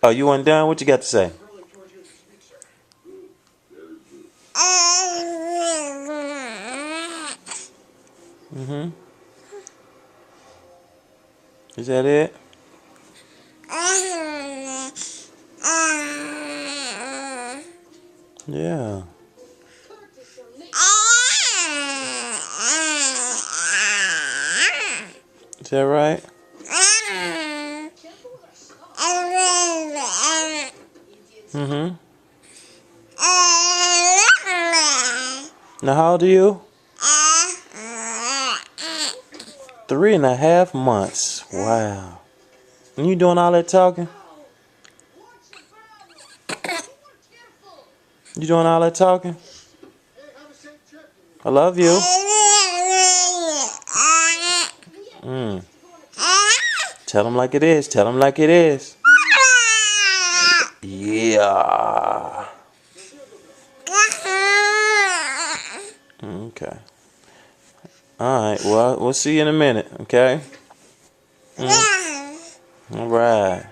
Oh, you weren't done? What you got to say? Mm-hmm. Is that it? Yeah. Is that right? Mm-hmm. Now, how old are you? 3.5 months. Wow. And you doing all that talking? You doing all that talking? I love you. Mm. Tell them like it is. Tell them like it is. Yeah. Okay. All right. Well, we'll see you in a minute. Okay. All right.